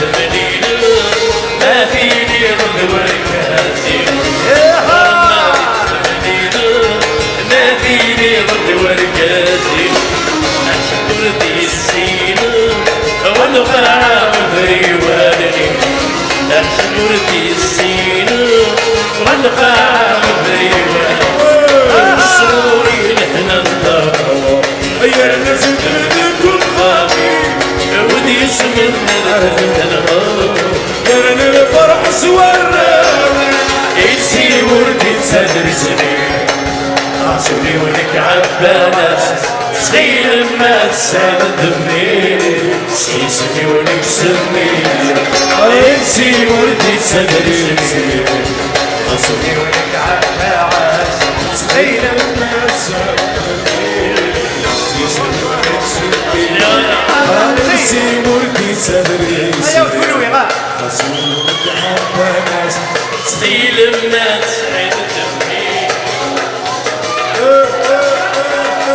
تمنينو ما فيني ضد وركاسي ما فيني ضد وركاسي أشكر السينو ونقع بريواني أشكر السينو ونقع بريواني صوري لهنا الضوء يا ناس تردكم خافي ودي اسمنا يا الفرح سوارنا يتسي وردي تصدر سنين عصبي ولك عباناس سخيل ما تسال دمي سيسمي ولك سمي يتسي وردي تصدر سنين عصبي ولك عباناس سخيل ما تسال دمي سيسمي ولك سمي يتسي وردي تصدر سنين عصبي ولك عباناس سخيل ما تسال دمي